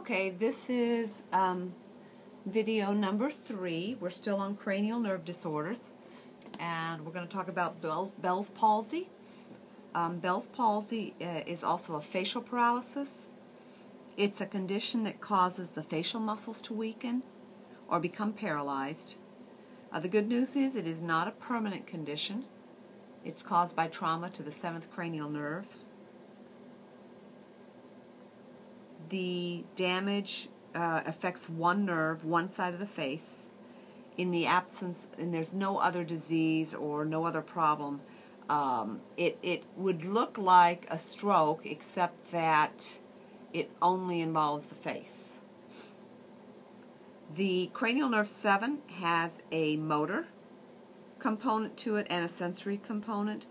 Okay, this is video number 3. We're still on cranial nerve disorders, and we're going to talk about Bell's palsy. Bell's palsy is also a facial paralysis. It's a condition that causes the facial muscles to weaken or become paralyzed. The good news is it is not a permanent condition. It's caused by trauma to the 7th cranial nerve. The damage affects one nerve, one side of the face. In the absence, and there's no other disease or no other problem, it would look like a stroke, except that it only involves the face. The cranial nerve 7 has a motor component to it and a sensory component.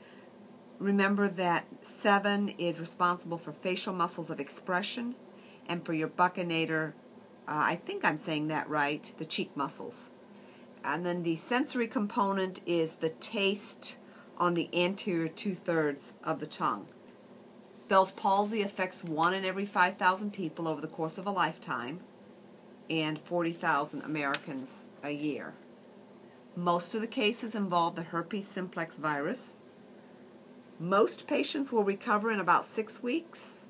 Remember that 7 is responsible for facial muscles of expression, and for your buccinator, I think I'm saying that right, the cheek muscles. And then the sensory component is the taste on the anterior 2/3 of the tongue. Bell's palsy affects 1 in every 5,000 people over the course of a lifetime, and 40,000 Americans a year. Most of the cases involve the herpes simplex virus. Most patients will recover in about 6 weeks.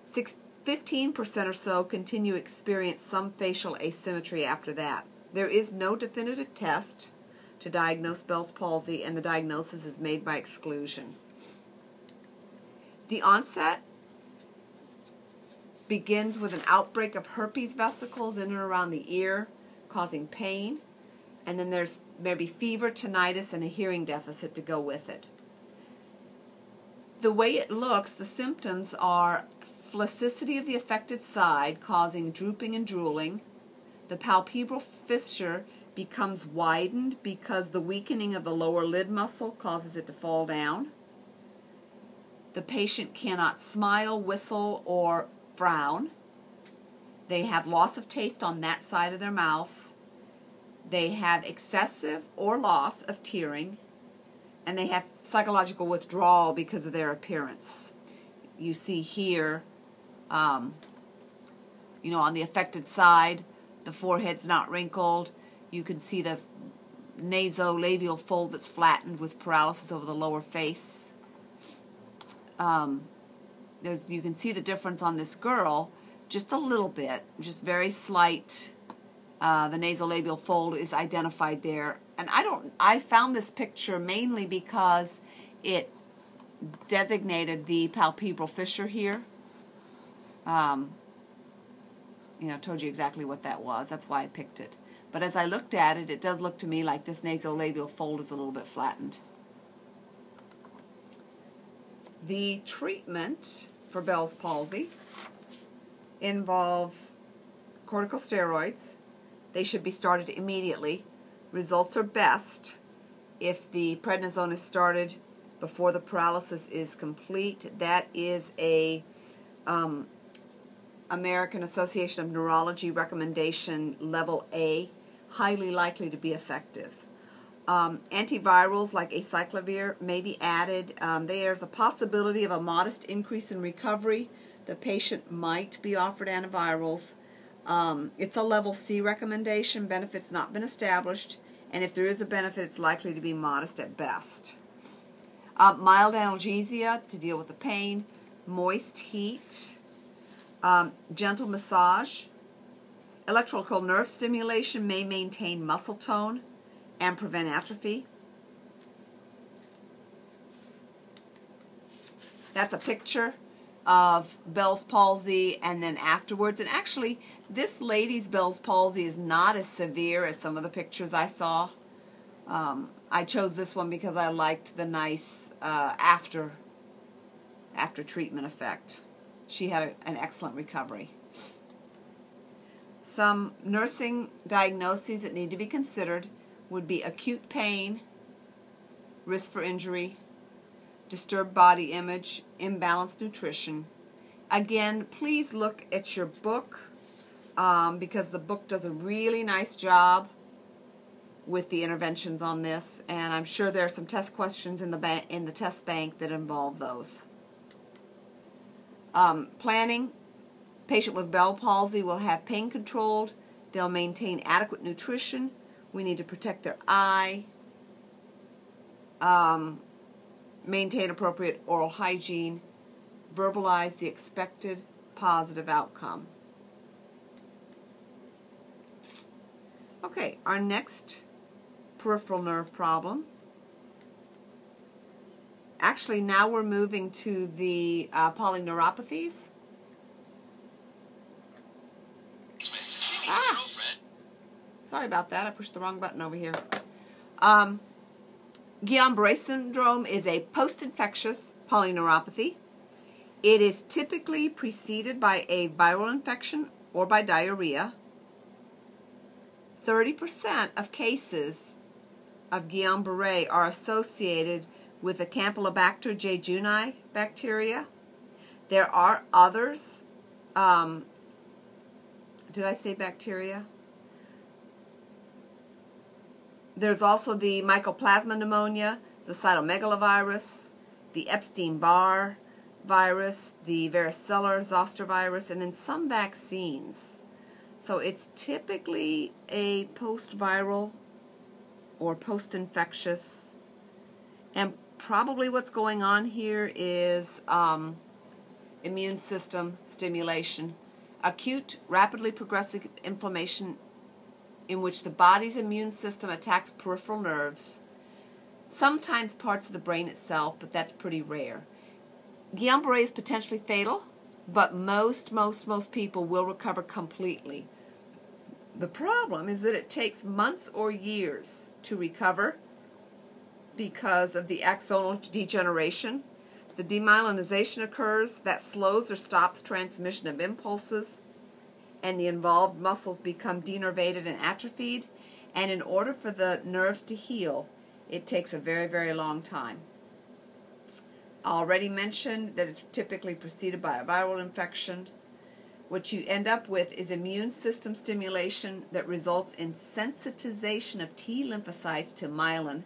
15% or so continue to experience some facial asymmetry after that. There is no definitive test to diagnose Bell's palsy, and the diagnosis is made by exclusion. The onset begins with an outbreak of herpes vesicles in and around the ear, causing pain, and then there's maybe fever, tinnitus, and a hearing deficit to go with it. The way it looks, the symptoms are flaccidity of the affected side, causing drooping and drooling. The palpebral fissure becomes widened because the weakening of the lower lid muscle causes it to fall down. The patient cannot smile, whistle, or frown. They have loss of taste on that side of their mouth. They have excessive or loss of tearing, and they have psychological withdrawal because of their appearance. You see here, on the affected side, the forehead's not wrinkled. You can see the nasolabial fold that's flattened with paralysis over the lower face. You can see the difference on this girl, just a little bit, just very slight. The nasolabial fold is identified there, and I found this picture mainly because it designated the palpebral fissure here. Told you exactly what that was. That's why I picked it. But as I looked at it, it does look to me like this nasolabial fold is a little bit flattened. The treatment for Bell's palsy involves corticosteroids. They should be started immediately. Results are best if the prednisone is started before the paralysis is complete. That is a American Association of Neurology recommendation level A, highly likely to be effective. Antivirals like acyclovir may be added. There's a possibility of a modest increase in recovery. The patient might be offered antivirals. It's a level C recommendation. Benefit's not been established, and if there is a benefit, it's likely to be modest at best. Mild analgesia to deal with the pain, moist heat, gentle massage. Electrical nerve stimulation may maintain muscle tone and prevent atrophy. That's a picture of Bell's palsy and then afterwards. And actually, this lady's Bell's palsy is not as severe as some of the pictures I saw. I chose this one because I liked the nice after treatment effect. She had an excellent recovery. Some nursing diagnoses that need to be considered would be acute pain, risk for injury, disturbed body image, imbalanced nutrition. Again, please look at your book because the book does a really nice job with the interventions on this, and I'm sure there are some test questions in the test bank that involve those. Planning Patient with Bell palsy will have pain controlled. They'll maintain adequate nutrition. We need to protect their eye. Maintain appropriate oral hygiene. Verbalize the expected positive outcome. Okay, our next peripheral nerve problem. Actually, now we're moving to the polyneuropathies. Sorry about that. I pushed the wrong button over here. Guillain-Barré syndrome is a post-infectious polyneuropathy. It is typically preceded by a viral infection or by diarrhea. 30% of cases of Guillain-Barré are associated with the Campylobacter jejuni bacteria. There are others. Did I say bacteria? There's also the Mycoplasma pneumonia, the cytomegalovirus, the Epstein-Barr virus, the varicella zoster virus, and then some vaccines. So it's typically a post-viral or post-infectious. And probably what's going on here is immune system stimulation. Acute, rapidly progressive inflammation in which the body's immune system attacks peripheral nerves, sometimes parts of the brain itself, but that's pretty rare. Guillain-Barré is potentially fatal, but most people will recover completely. The problem is that it takes months or years to recover because of the axonal degeneration. The demyelinization occurs that slows or stops transmission of impulses, and the involved muscles become denervated and atrophied. And in order for the nerves to heal, it takes a very, very long time. I already mentioned that it's typically preceded by a viral infection. What you end up with is immune system stimulation that results in sensitization of T lymphocytes to myelin,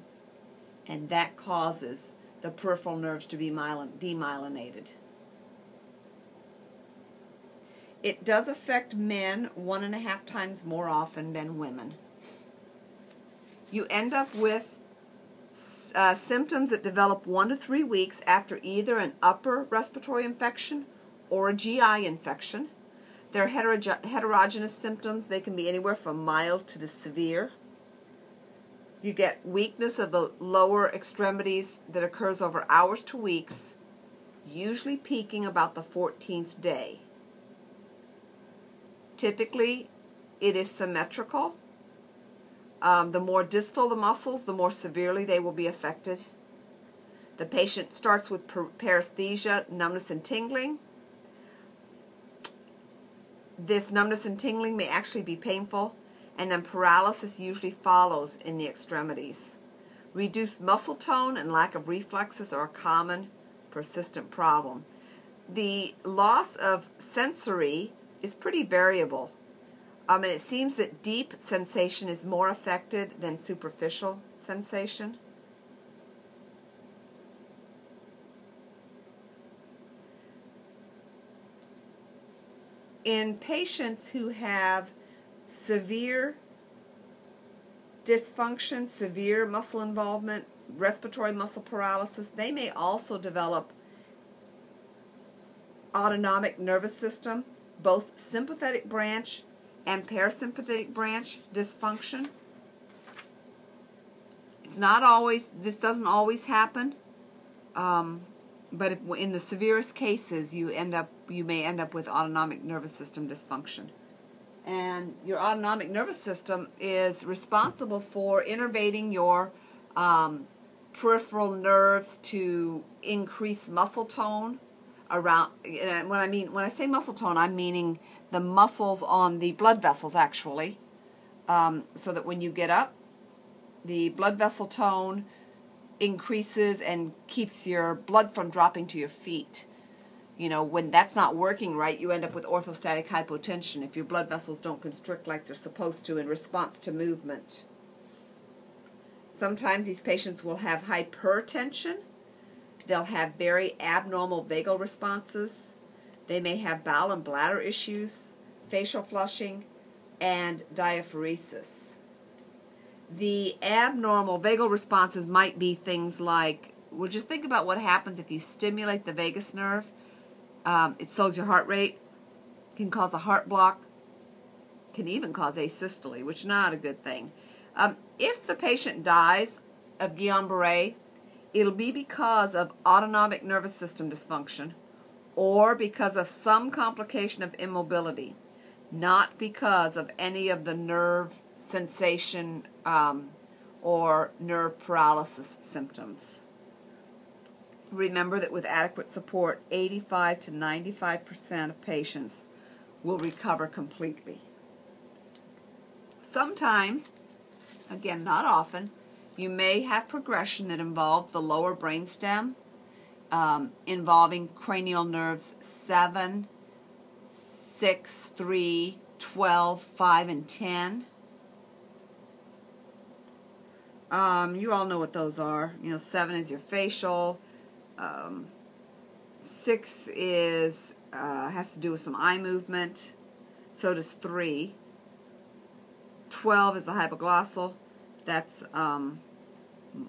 and that causes the peripheral nerves to be demyelinated. It does affect men 1.5 times more often than women. You end up with symptoms that develop 1 to 3 weeks after either an upper respiratory infection or a GI infection. They're heterogeneous symptoms. They can be anywhere from mild to the severe. You get weakness of the lower extremities that occurs over hours to weeks, usually peaking about the 14th day. Typically, it is symmetrical. The more distal the muscles, the more severely they will be affected. The patient starts with paresthesia, numbness and tingling. This numbness and tingling may actually be painful, and then paralysis usually follows in the extremities. Reduced muscle tone and lack of reflexes are a common, persistent problem. The loss of sensory is pretty variable. And it seems that deep sensation is more affected than superficial sensation. In patients who have severe dysfunction, severe muscle involvement, respiratory muscle paralysis, they may also develop autonomic nervous system, both sympathetic branch and parasympathetic branch dysfunction. It's not always, this doesn't always happen, but in the severest cases, you may end up with autonomic nervous system dysfunction. And your autonomic nervous system is responsible for innervating your peripheral nerves to increase muscle tone around. And when I say muscle tone, I'm meaning the muscles on the blood vessels, actually, so that when you get up, the blood vessel tone increases and keeps your blood from dropping to your feet. You know, when that's not working right, you end up with orthostatic hypotension if your blood vessels don't constrict like they're supposed to in response to movement. Sometimes these patients will have hypertension. They'll have very abnormal vagal responses. They may have bowel and bladder issues, facial flushing, and diaphoresis. The abnormal vagal responses might be things like, well, just think about what happens if you stimulate the vagus nerve. It slows your heart rate, can cause a heart block, can even cause asystole, which is not a good thing. If the patient dies of Guillain-Barré, it'll be because of autonomic nervous system dysfunction or because of some complication of immobility, not because of any of the nerve sensation or nerve paralysis symptoms. Remember that with adequate support, 85 to 95% of patients will recover completely. Sometimes, again, not often, you may have progression that involves the lower brainstem, involving cranial nerves 7, 6, 3, 12, 5, and 10. You all know what those are. 7 is your facial. 6 is has to do with some eye movement. So does 3. 12 is the hypoglossal. That's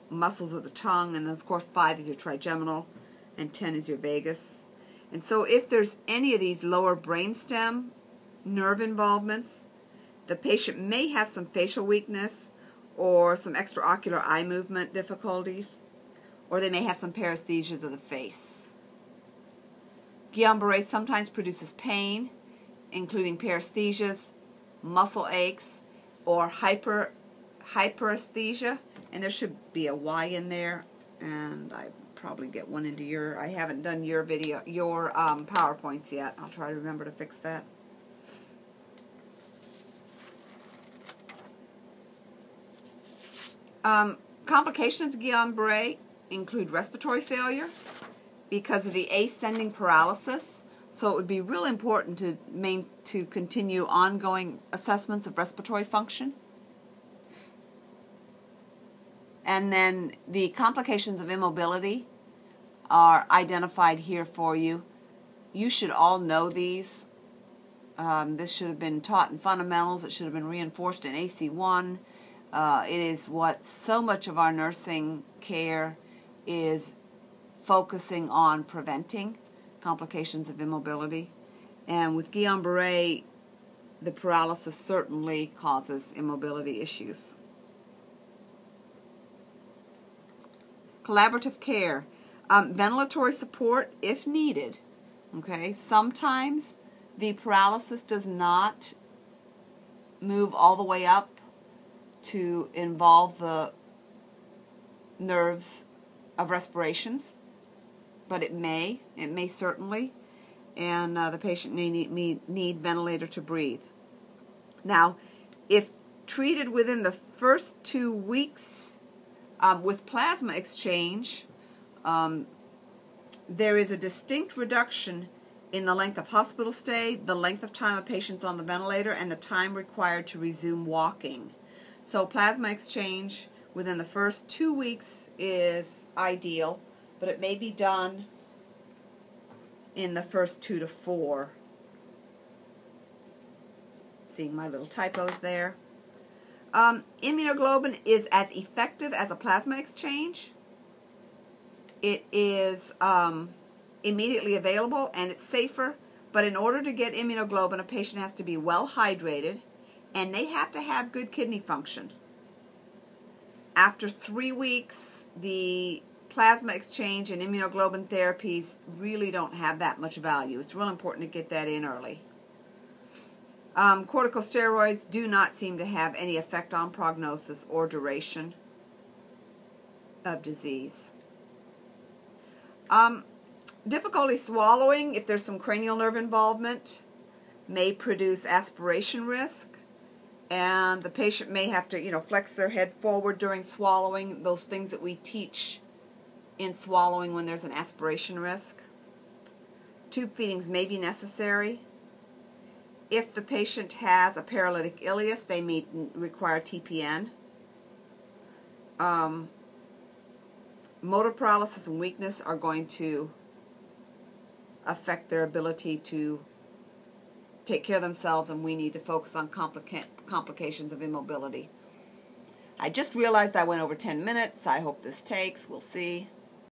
muscles of the tongue. And then, of course, 5 is your trigeminal. And 10 is your vagus. And so if there's any of these lower brainstem nerve involvements, the patient may have some facial weakness or some extraocular eye movement difficulties, or they may have some paresthesias of the face. Guillain-Barré sometimes produces pain, including paresthesias, muscle aches, or hyperesthesia, and there should be a Y in there, and I probably get one into I haven't done your PowerPoints yet. I'll try to remember to fix that. Complications of Guillain-Barré include respiratory failure because of the ascending paralysis. So it would be real important to continue ongoing assessments of respiratory function. And then the complications of immobility are identified here for you. You should all know these. This should have been taught in fundamentals. It should have been reinforced in AC1. It is what so much of our nursing care is focusing on preventing complications of immobility. And with Guillain-Barré, the paralysis certainly causes immobility issues. Collaborative care. Ventilatory support if needed. Okay, sometimes the paralysis does not move all the way up to involve the nerves of respirations, but it may certainly, and the patient may need ventilator to breathe. Now, if treated within the first 2 weeks with plasma exchange, there is a distinct reduction in the length of hospital stay, the length of time a patient's on the ventilator, and the time required to resume walking. So plasma exchange within the first 2 weeks is ideal, but it may be done in the first 2 to 4. Seeing my little typos there. Immunoglobulin is as effective as a plasma exchange. It is immediately available and it's safer, but in order to get immunoglobulin, a patient has to be well hydrated and they have to have good kidney function. After 3 weeks, the plasma exchange and immunoglobulin therapies really don't have that much value. It's real important to get that in early. Corticosteroids do not seem to have any effect on prognosis or duration of disease. Difficulty swallowing, if there's some cranial nerve involvement, may produce aspiration risk, and the patient may have to, flex their head forward during swallowing, those things that we teach in swallowing when there's an aspiration risk. Tube feedings may be necessary. If the patient has a paralytic ileus, they may require TPN. Motor paralysis and weakness are going to affect their ability to take care of themselves, and we need to focus on complications of immobility. I just realized I went over 10 minutes. I hope this takes. We'll see.